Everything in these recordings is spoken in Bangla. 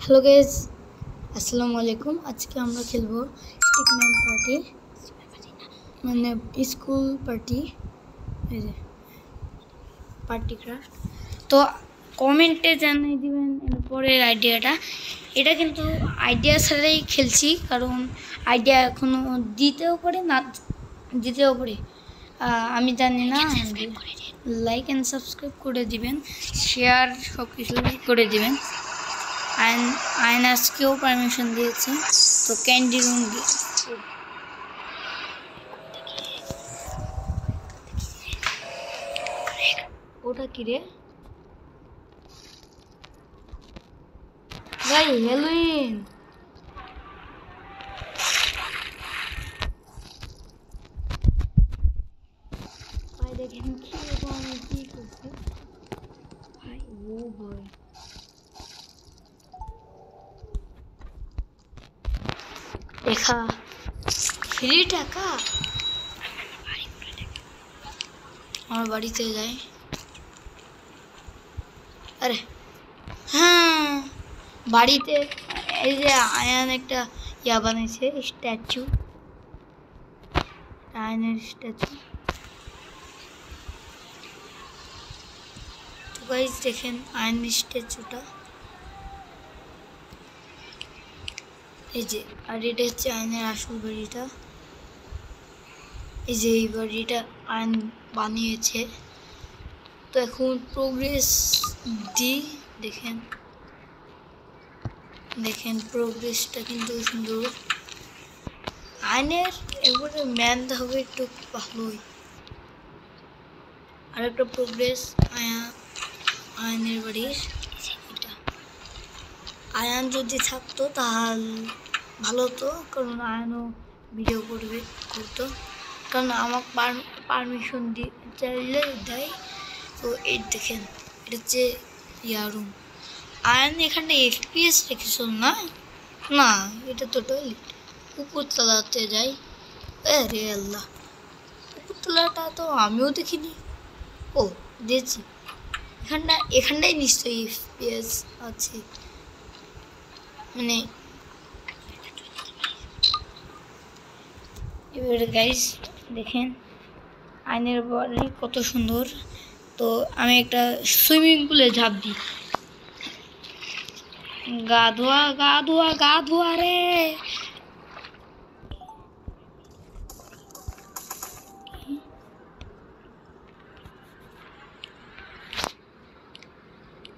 হ্যালো গাইস, আসসালামু আলাইকুম। আজকে আমরা খেলবো স্টিকম্যান পার্টি, মানে স্কুল পার্টি, এই যে পার্টি ক্রাফট। তো কমেন্টে জানিয়ে দিবেন এরপরের আইডিয়াটা। এটা কিন্তু আইডিয়া ছাড়াই খেলছি, কারণ আইডিয়া এখনও দিতেও পারে না দিতেও পারে, আমি জানি না। লাইক অ্যান্ড সাবস্ক্রাইব করে দিবেন, শেয়ার সব কিছু করে দিবেন। আয়ন আজকেও পারমিশন দিয়েছে, তো ক্যান্ডি রুম ওটা কি রে ভাই? হ্যালোইন ভাই, দেখেন কি আমি কি করছি ভাই। ও ভাই, দেখা ফ্রি টাকা আমার বাড়িতে যাই। আরে হ্যাঁ, বাড়িতে এই যে আয়ান একটা ইয়া বানিয়েছে, স্ট্যাচু, আয়নের স্ট্যাচু। তো গাইস দেখেন আয়নের স্ট্যাচুটা, এই যে। আর এটা হচ্ছে আয়নের আসল বাড়িটা, এই যে এই বাড়িটা আয়ন বানিয়েছে। তো এখন প্রোগ্রেস দি, দেখেন দেখেন প্রোগ্রেসটা কিন্তু সুন্দর। আয়নের এবারে ম্যান হবে একটু ভালোই। আর একটা প্রোগ্রেস আয়নের বাড়ির এটা। আয়ান যদি থাকতো তাহলে ভালো হতো, কারণ আয়নও ভিডিও করতো, কারণ আমাকে পারমিশন চাইলে দেয়। তো এই দেখেন, এটা হচ্ছে ইয়ারুম। আয়ন এখানে এফপিএস রেখেছিল না? না, এটা তো টয়লেট। উপরতলাতে যাই। আরে আল্লাহ, উপরতলাটা তো আমিও দেখিনি। ও দেখছি, এখানটাই নিশ্চয়ই এফপিএস আছে। মানে এবারে গাইস দেখেন আয়নের বাড়ি কত সুন্দর। তো আমি একটা সুইমিং পুলে ঝাঁপ দিই। গা ধোয়া গা ধোয়া গা ধোয়া রে।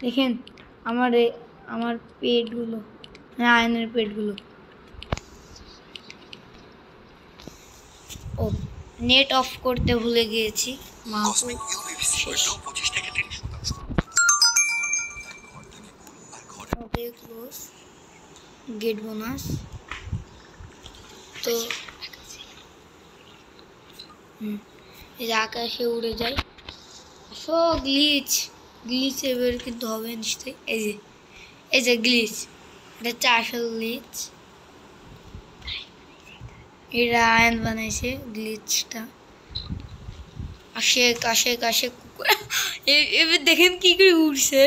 দেখেন আমার পেটগুলো, আয়নের পেটগুলো। ও নেট অফ করতে ভুলে গিয়েছি। Gate bonus. তো এই যে আকাশে উড়ে যায়। সো গ্লিচ এবার কিন্তু হবে নিশ্চয়ই। এই যে গ্লিচ, এটা হচ্ছে আসল গ্লিচ। এটা আয়ন বানাইছে গ্লিচটা। আশে কুকুর এবার দেখেন কি করে উঠছে।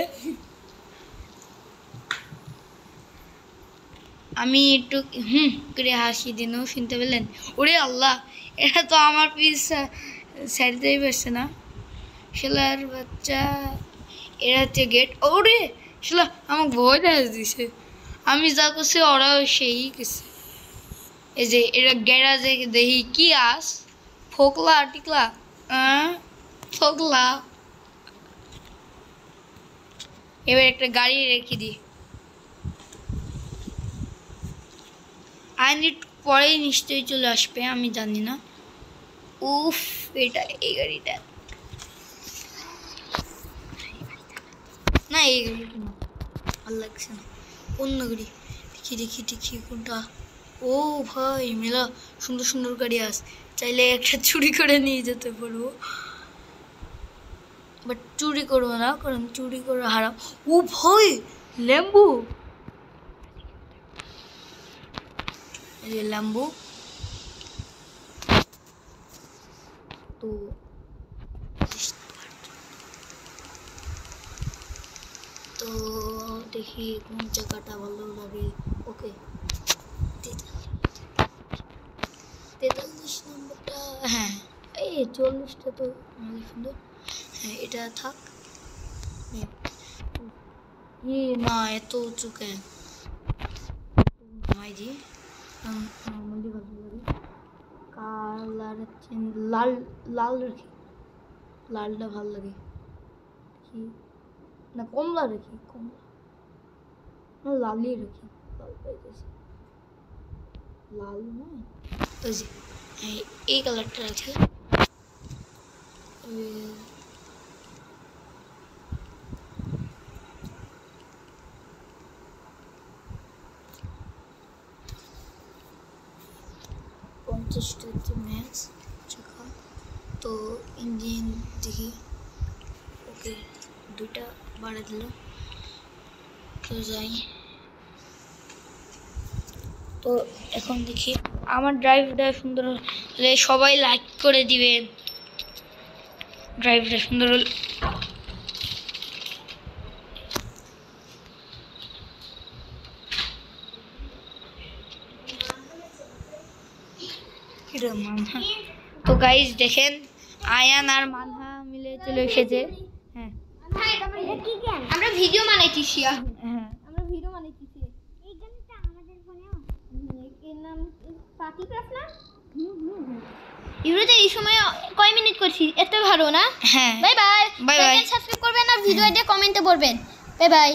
আমি একটু করে হাসি দিনও, শুনতে পেলেন? ওরে আল্লাহ, এটা তো আমার পিস ছাড়তেই পারছে না। শালার বাচ্চা, এরা হচ্ছে গেট। ওরে শালা, আমাকে ভয় দেখা দিছে। আমি যা করছি ওরাও সেই গেছে। এই যে এরা গ্যারাজে দেখি কি আস ফোকলা টিকলা ফোকলা। এবার একটা গাড়ি রেখে দিই। আইন পরেই নিশ্চয়ই চলে আসবে, আমি জানি না। উফ, এটা এই গাড়িটা না, এই গাড়িটা না, ভালো লাগছে না। অন্য গাড়ি দেখি কোনটা। ও ভাই, মেলা সুন্দর সুন্দর গাড়ি আস, চাইলে একটা চুরি করে নিয়ে যেতে পারবো। বাট চুরি করবো না, কারণ চুরি করে হারাম। ও ভাই, ল্যাম্বো, ল্যাম্বো। তো তো দেখি কোন জায়গাটা ভালো লাগে। ওকে 43 নম্বরটা, হ্যাঁ এই 40টা তো অনেক সুন্দর। হ্যাঁ এটা থাক। না এত উঁচু কেন নামাই দিই। নর্মালি ভালো লাগে। কালার লাল লাল রাখি, লালটা ভালো লাগে কি না, কমলা রাখি, কমলা না লালই রাখি, লাল পাইতেছি, লাল নয় ওই যে এই কালারটা রাখি। ম্যাথস চাকা তো ইঞ্জিন দেখি। ওকে 2টা বাড়া দিল তো যাই। তো এখন দেখি আমার ড্রাইভটা সুন্দর হলে সবাই লাইক করে দিবেন। ড্রাইভটা সুন্দর হলে তো গাইজ দেখেন আয়ান আর মানহা মিলে চলে এসেছে। হ্যাঁ আমরা ভিডিও বানাইতেছি। হ্যাঁ আমরা ভিডিও বানাইতেছি। এই গানটা আমাদের ফোনেও এর নাম পার্টি ক্রাফট না? ইউরোতে এই সময় কয় মিনিট করছি? এত ভালো না? হ্যাঁ bye bye. Bye bye. Subscribe করবেন আর ভিডিওতে কমেন্টে বলবেন। Bye bye.